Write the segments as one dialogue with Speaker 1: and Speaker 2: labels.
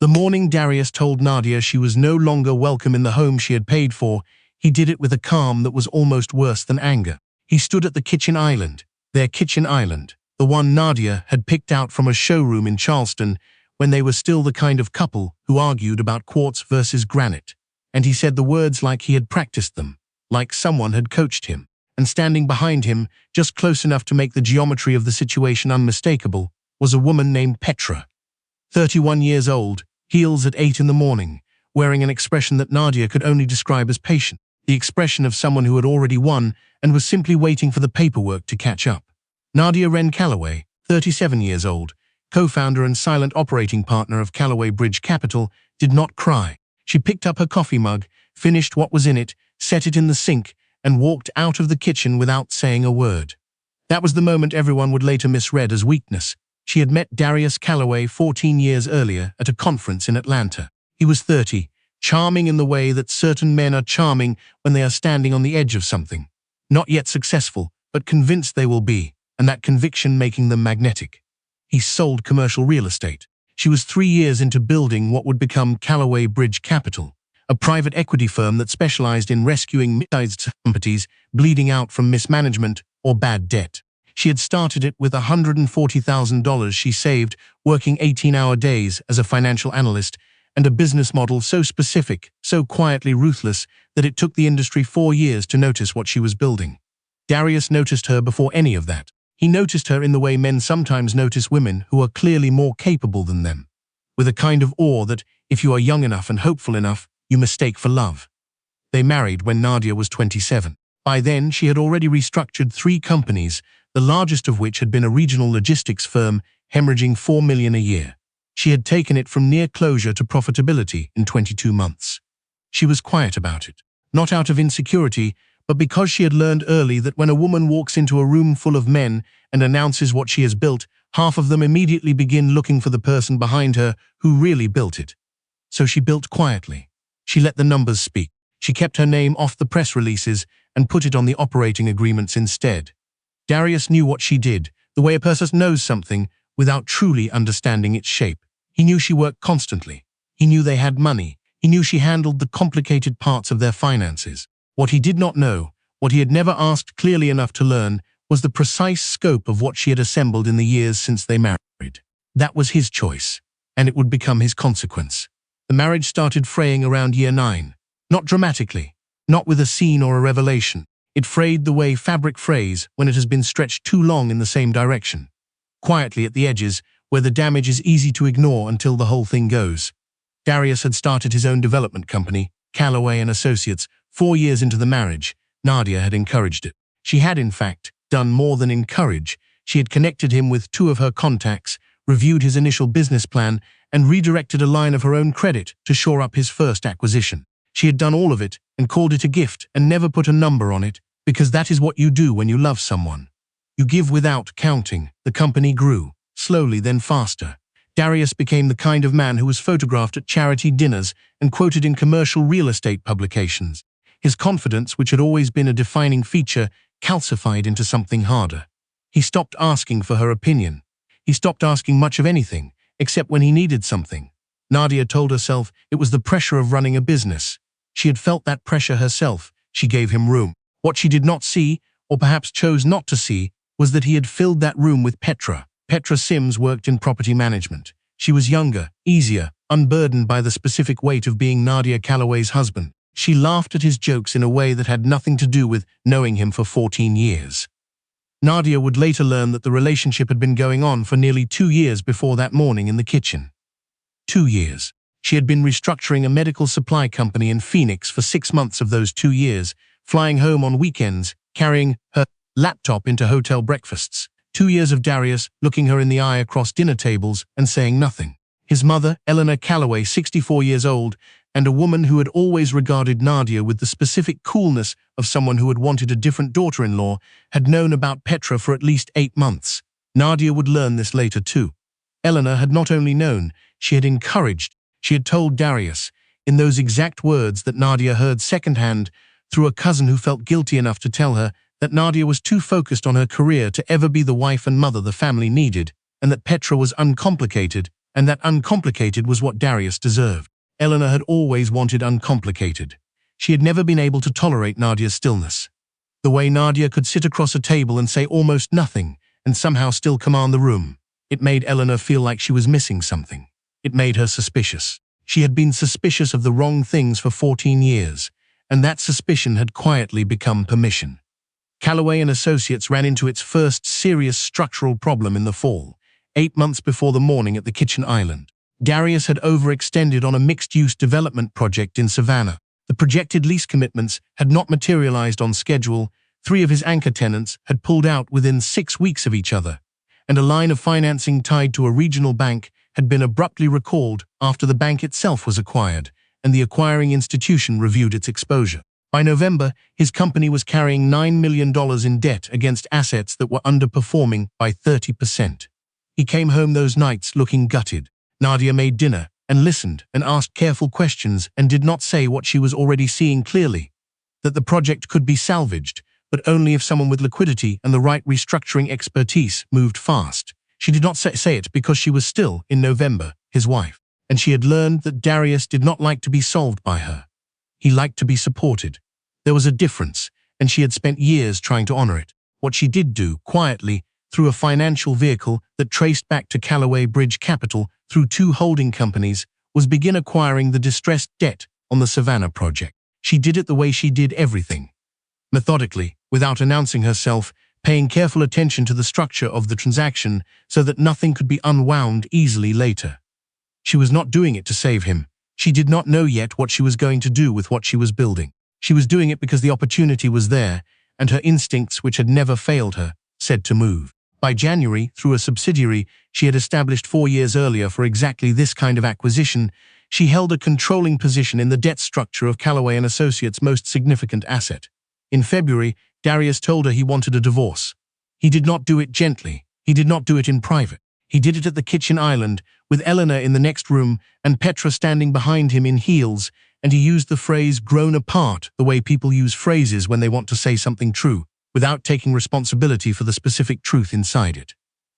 Speaker 1: The morning Darius told Nadia she was no longer welcome in the home she had paid for, he did it with a calm that was almost worse than anger. He stood at the kitchen island, their kitchen island, the one Nadia had picked out from a showroom in Charleston when they were still the kind of couple who argued about quartz versus granite. And he said the words like he had practiced them, like someone had coached him. And standing behind him, just close enough to make the geometry of the situation unmistakable, was a woman named Petra. 31 years old, heels at 8 in the morning, wearing an expression that Nadia could only describe as patient, the expression of someone who had already won and was simply waiting for the paperwork to catch up. Nadia Wren Calloway, 37 years old, co-founder and silent operating partner of Calloway Bridge Capital, did not cry. She picked up her coffee mug, finished what was in it, set it in the sink, and walked out of the kitchen without saying a word. That was the moment everyone would later misread as weakness. She had met Darius Calloway 14 years earlier at a conference in Atlanta. He was 30, charming in the way that certain men are charming when they are standing on the edge of something. Not yet successful, but convinced they will be, and that conviction making them magnetic. He sold commercial real estate. She was 3 years into building what would become Calloway Bridge Capital, a private equity firm that specialized in rescuing mid-sized companies bleeding out from mismanagement or bad debt. She had started it with $140,000 she saved working 18-hour days as a financial analyst and a business model so specific, so quietly ruthless that it took the industry 4 years to notice what she was building. Darius noticed her before any of that. He noticed her in the way men sometimes notice women who are clearly more capable than them, with a kind of awe that, if you are young enough and hopeful enough, you mistake for love. They married when Nadia was 27. By then, she had already restructured 3 companies, the largest of which had been a regional logistics firm hemorrhaging $4 million a year. She had taken it from near closure to profitability in 22 months. She was quiet about it, not out of insecurity, but because she had learned early that when a woman walks into a room full of men and announces what she has built, half of them immediately begin looking for the person behind her who really built it. So she built quietly. She let the numbers speak. She kept her name off the press releases and put it on the operating agreements instead. Darius knew what she did, the way a person knows something without truly understanding its shape. He knew she worked constantly. He knew they had money. He knew she handled the complicated parts of their finances. What he did not know, what he had never asked clearly enough to learn, was the precise scope of what she had assembled in the years since they married. That was his choice, and it would become his consequence. The marriage started fraying around year 9. Not dramatically, not with a scene or a revelation. It frayed the way fabric frays when it has been stretched too long in the same direction. Quietly at the edges, where the damage is easy to ignore until the whole thing goes. Darius had started his own development company, Calloway and Associates, 4 years into the marriage. Nadia had encouraged it. She had, in fact, done more than encourage. She had connected him with 2 of her contacts, reviewed his initial business plan, and redirected a line of her own credit to shore up his first acquisition. She had done all of it and called it a gift and never put a number on it, because that is what you do when you love someone. You give without counting. The company grew, slowly then faster. Darius became the kind of man who was photographed at charity dinners and quoted in commercial real estate publications. His confidence, which had always been a defining feature, calcified into something harder. He stopped asking for her opinion. He stopped asking much of anything, except when he needed something. Nadia told herself it was the pressure of running a business. She had felt that pressure herself. She gave him room. What she did not see, or perhaps chose not to see, was that he had filled that room with Petra. Petra Sims worked in property management. She was younger, easier, unburdened by the specific weight of being Nadia Calloway's husband. She laughed at his jokes in a way that had nothing to do with knowing him for 14 years. Nadia would later learn that the relationship had been going on for nearly 2 years before that morning in the kitchen. 2 years. She had been restructuring a medical supply company in Phoenix for 6 months of those 2 years, flying home on weekends, carrying her laptop into hotel breakfasts. 2 years of Darius looking her in the eye across dinner tables and saying nothing. His mother, Eleanor Calloway, 64 years old, and a woman who had always regarded Nadia with the specific coolness of someone who had wanted a different daughter-in-law, had known about Petra for at least 8 months. Nadia would learn this later too. Eleanor had not only known, she had encouraged. She had told Darius, in those exact words that Nadia heard secondhand through a cousin who felt guilty enough to tell her, that Nadia was too focused on her career to ever be the wife and mother the family needed, and that Petra was uncomplicated, And that uncomplicated was what Darius deserved. Eleanor had always wanted uncomplicated. She had never been able to tolerate Nadia's stillness. The way Nadia could sit across a table and say almost nothing, and somehow still command the room. It made Eleanor feel like she was missing something. It made her suspicious. She had been suspicious of the wrong things for 14 years, and that suspicion had quietly become permission. Callaway and Associates ran into its first serious structural problem in the fall, 8 months before the morning at the kitchen island. Darius had overextended on a mixed-use development project in Savannah. The projected lease commitments had not materialized on schedule, 3 of his anchor tenants had pulled out within 6 weeks of each other, and a line of financing tied to a regional bank had been abruptly recalled after the bank itself was acquired, and the acquiring institution reviewed its exposure. By November, his company was carrying $9 million in debt against assets that were underperforming by 30%. He came home those nights looking gutted. Nadia made dinner and listened and asked careful questions and did not say what she was already seeing clearly, that the project could be salvaged, but only if someone with liquidity and the right restructuring expertise moved fast. She did not say it because she was still, in November, his wife, and she had learned that Darius did not like to be solved by her. He liked to be supported. There was a difference, and she had spent years trying to honor it. What she did do, quietly, through a financial vehicle that traced back to Callaway Bridge Capital through 2 holding companies, was begin acquiring the distressed debt on the Savannah project. She did it the way she did everything. Methodically, without announcing herself, paying careful attention to the structure of the transaction so that nothing could be unwound easily later. She was not doing it to save him. She did not know yet what she was going to do with what she was building. She was doing it because the opportunity was there, and her instincts, which had never failed her, said to move. By January, through a subsidiary she had established 4 years earlier for exactly this kind of acquisition, she held a controlling position in the debt structure of Callaway and Associates' most significant asset. In February, Darius told her he wanted a divorce. He did not do it gently. He did not do it in private. He did it at the kitchen island, with Eleanor in the next room and Petra standing behind him in heels, and he used the phrase "grown apart" the way people use phrases when they want to say something true, without taking responsibility for the specific truth inside it.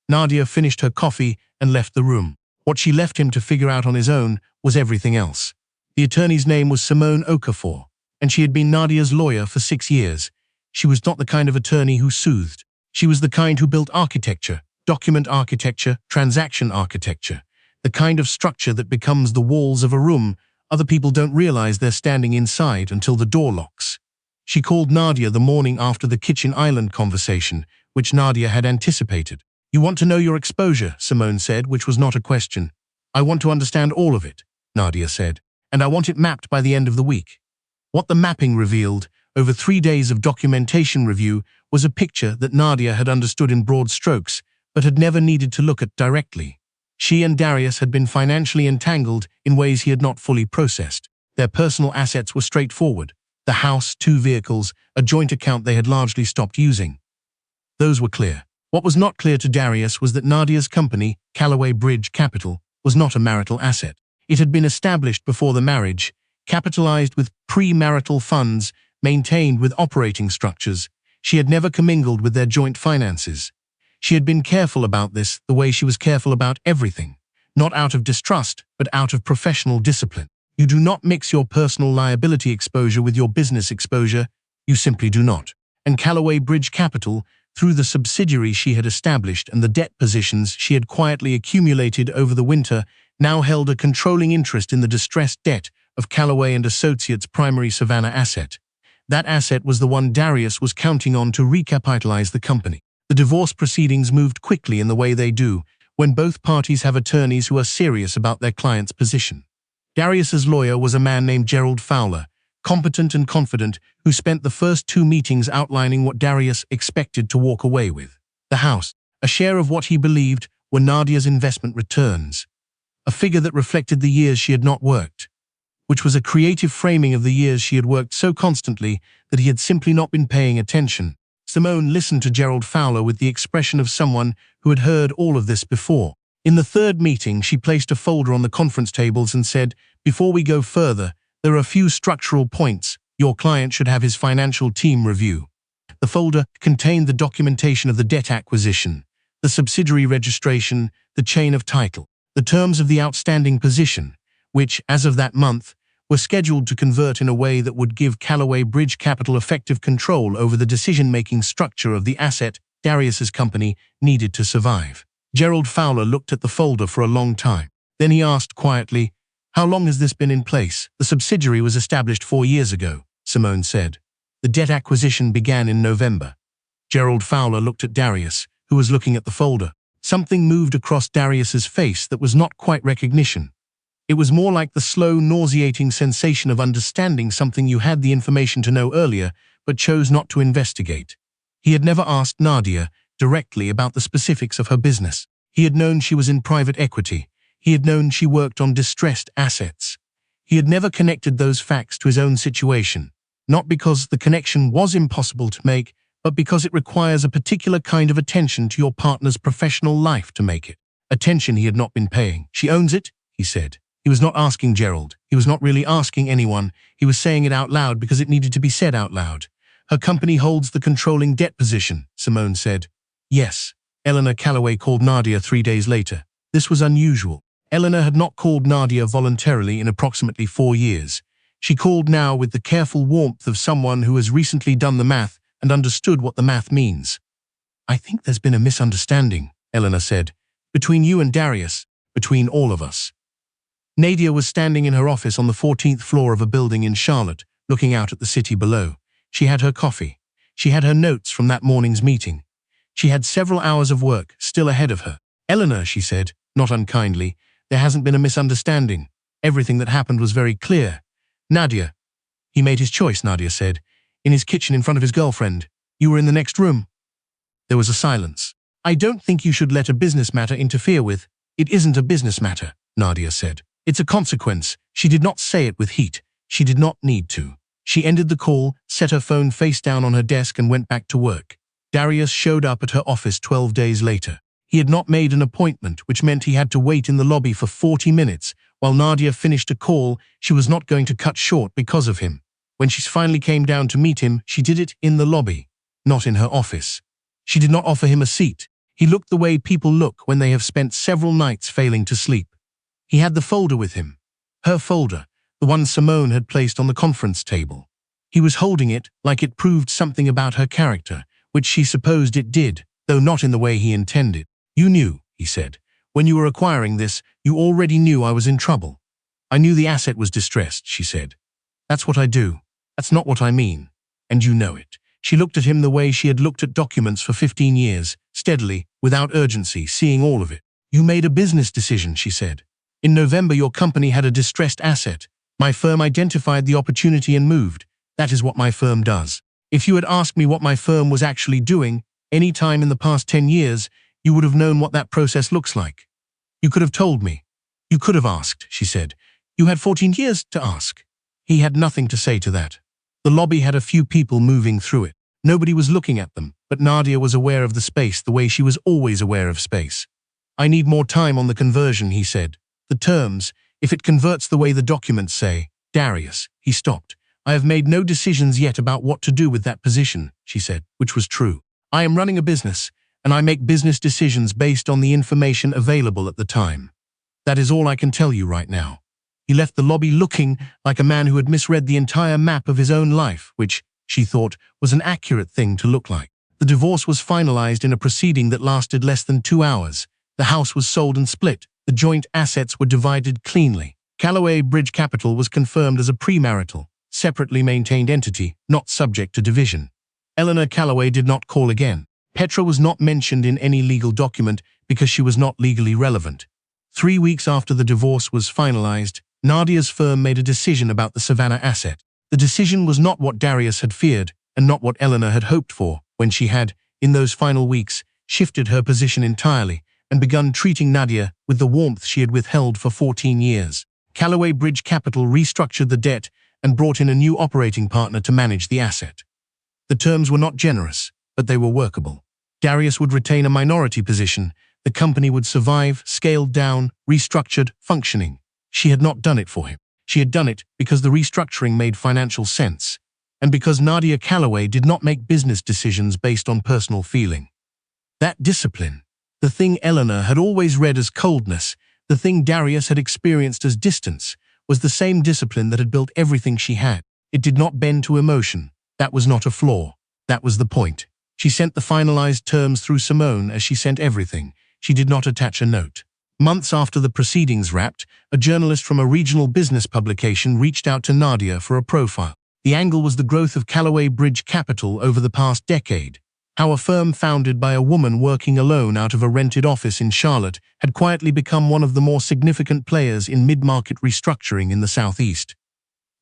Speaker 1: Nadia finished her coffee and left the room. What she left him to figure out on his own was everything else. The attorney's name was Simone Okafor, and she had been Nadia's lawyer for 6 years. She was not the kind of attorney who soothed. She was the kind who built architecture, document architecture, transaction architecture, the kind of structure that becomes the walls of a room. Other people don't realize they're standing inside until the door locks. She called Nadia the morning after the kitchen island conversation, which Nadia had anticipated. "You want to know your exposure," Simone said, which was not a question. "I want to understand all of it," Nadia said, "and I want it mapped by the end of the week." What the mapping revealed, over 3 days of documentation review, was a picture that Nadia had understood in broad strokes, but had never needed to look at directly. She and Darius had been financially entangled in ways he had not fully processed. Their personal assets were straightforward. The house, 2 vehicles, a joint account they had largely stopped using. Those were clear. What was not clear to Darius was that Nadia's company, Callaway Bridge Capital, was not a marital asset. It had been established before the marriage, capitalized with pre-marital funds, maintained with operating structures. She had never commingled with their joint finances. She had been careful about this the way she was careful about everything, not out of distrust, but out of professional discipline. You do not mix your personal liability exposure with your business exposure. You simply do not. And Callaway Bridge Capital, through the subsidiary she had established and the debt positions she had quietly accumulated over the winter, now held a controlling interest in the distressed debt of Callaway and Associates' primary Savannah asset. That asset was the one Darius was counting on to recapitalize the company. The divorce proceedings moved quickly in the way they do when both parties have attorneys who are serious about their client's position. Darius's lawyer was a man named Gerald Fowler, competent and confident, who spent the first 2 meetings outlining what Darius expected to walk away with. The house, a share of what he believed were Nadia's investment returns, a figure that reflected the years she had not worked, which was a creative framing of the years she had worked so constantly that he had simply not been paying attention. Simone listened to Gerald Fowler with the expression of someone who had heard all of this before. In the 3rd meeting, she placed a folder on the conference tables and said, "Before we go further, there are a few structural points your client should have his financial team review." The folder contained the documentation of the debt acquisition, the subsidiary registration, the chain of title. the terms of the outstanding position, which, as of that month, were scheduled to convert in a way that would give Callaway Bridge Capital effective control over the decision-making structure of the asset Darius's company needed to survive. Gerald Fowler looked at the folder for a long time. Then he asked quietly, "How long has this been in place?" "The subsidiary was established 4 years ago," Simone said. "The debt acquisition began in November." Gerald Fowler looked at Darius, who was looking at the folder. Something moved across Darius's face that was not quite recognition. It was more like the slow, nauseating sensation of understanding something you had the information to know earlier, but chose not to investigate. He had never asked Nadia directly about the specifics of her business. He had known she was in private equity. He had known she worked on distressed assets. He had never connected those facts to his own situation, not because the connection was impossible to make, but because it requires a particular kind of attention to your partner's professional life to make it. Attention he had not been paying. "She owns it," he said. He was not asking Gerald. He was not really asking anyone. He was saying it out loud because it needed to be said out loud. "Her company holds the controlling debt position," Simone said. "Yes." Eleanor Callaway called Nadia 3 days later. This was unusual. Eleanor had not called Nadia voluntarily in approximately 4 years. She called now with the careful warmth of someone who has recently done the math and understood what the math means. "I think there's been a misunderstanding," Eleanor said. "Between you and Darius. Between all of us." Nadia was standing in her office on the 14th floor of a building in Charlotte, looking out at the city below. She had her coffee. She had her notes from that morning's meeting. She had several hours of work still ahead of her. "Eleanor," she said, not unkindly, "there hasn't been a misunderstanding. Everything that happened was very clear. Nadia." "He made his choice," Nadia said, "in his kitchen in front of his girlfriend. You were in the next room." There was a silence. "I don't think you should let a business matter interfere with." "It isn't a business matter," Nadia said. "It's a consequence." She did not say it with heat. She did not need to. She ended the call, set her phone face down on her desk and went back to work. Darius showed up at her office 12 days later. He had not made an appointment, which meant he had to wait in the lobby for 40 minutes. While Nadia finished a call, she was not going to cut short because of him. When she finally came down to meet him, she did it in the lobby, not in her office. She did not offer him a seat. He looked the way people look when they have spent several nights failing to sleep. He had the folder with him. Her folder, the one Simone had placed on the conference table. He was holding it like it proved something about her character, which she supposed it did, though not in the way he intended. "You knew," he said. "When you were acquiring this, you already knew I was in trouble." "I knew the asset was distressed," she said. "That's what I do. That's not what I mean. And you know it." She looked at him the way she had looked at documents for 15 years, steadily, without urgency, seeing all of it. "You made a business decision," she said. "In November, your company had a distressed asset. My firm identified the opportunity and moved. That is what my firm does. If you had asked me what my firm was actually doing, any time in the past 10 years, you would have known what that process looks like. You could have told me. You could have asked," she said. "You had 14 years to ask." He had nothing to say to that. The lobby had a few people moving through it. Nobody was looking at them, but Nadia was aware of the space the way she was always aware of space. "I need more time on the conversion," he said. "The terms, if it converts the way the documents say." "Darius," he stopped. "I have made no decisions yet about what to do with that position," she said, which was true. "I am running a business, and I make business decisions based on the information available at the time. That is all I can tell you right now." He left the lobby looking like a man who had misread the entire map of his own life, which, she thought, was an accurate thing to look like. The divorce was finalized in a proceeding that lasted less than 2 hours. The house was sold and split. The joint assets were divided cleanly. Callaway Bridge Capital was confirmed as a premarital, separately maintained entity, not subject to division. Eleanor Callaway did not call again. Petra was not mentioned in any legal document because she was not legally relevant. 3 weeks after the divorce was finalized, Nadia's firm made a decision about the Savannah asset. The decision was not what Darius had feared and not what Eleanor had hoped for when she had, in those final weeks, shifted her position entirely and begun treating Nadia with the warmth she had withheld for 14 years. Callaway Bridge Capital restructured the debt and brought in a new operating partner to manage the asset. The terms were not generous, but they were workable. Darius would retain a minority position. The company would survive, scaled down, restructured, functioning. She had not done it for him. She had done it because the restructuring made financial sense, and because Nadia Callaway did not make business decisions based on personal feeling. That discipline, the thing Eleanor had always read as coldness, The thing Darius had experienced as distance was the same discipline that had built everything she had. It did not bend to emotion. That was not a flaw. That was the point. She sent the finalized terms through Simone as she sent everything. She did not attach a note. Months after the proceedings wrapped, a journalist from a regional business publication reached out to Nadia for a profile. The angle was the growth of Callaway Bridge Capital over the past decade. How a firm founded by a woman working alone out of a rented office in Charlotte had quietly become one of the more significant players in mid-market restructuring in the Southeast.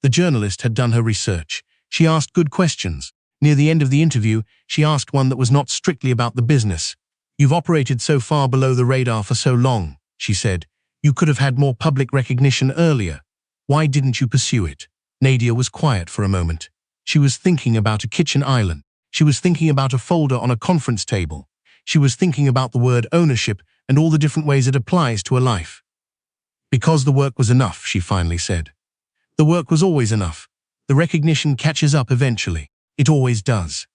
Speaker 1: The journalist had done her research. She asked good questions. Near the end of the interview, she asked one that was not strictly about the business. "You've operated so far below the radar for so long," she said. "You could have had more public recognition earlier. Why didn't you pursue it?" Nadia was quiet for a moment. She was thinking about a kitchen island. She was thinking about a folder on a conference table. She was thinking about the word ownership and all the different ways it applies to a life. "Because the work was enough," she finally said. "The work was always enough. The recognition catches up eventually. It always does."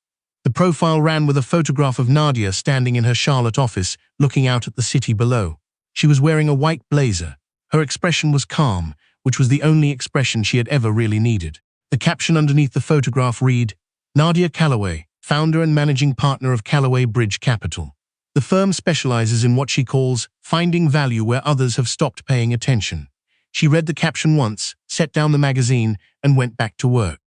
Speaker 1: The profile ran with a photograph of Nadia standing in her Charlotte office, looking out at the city below. She was wearing a white blazer. Her expression was calm, which was the only expression she had ever really needed. The caption underneath the photograph read, "Nadia Callaway, founder and managing partner of Callaway Bridge Capital. The firm specializes in what she calls finding value where others have stopped paying attention." She read the caption once, set down the magazine, and went back to work.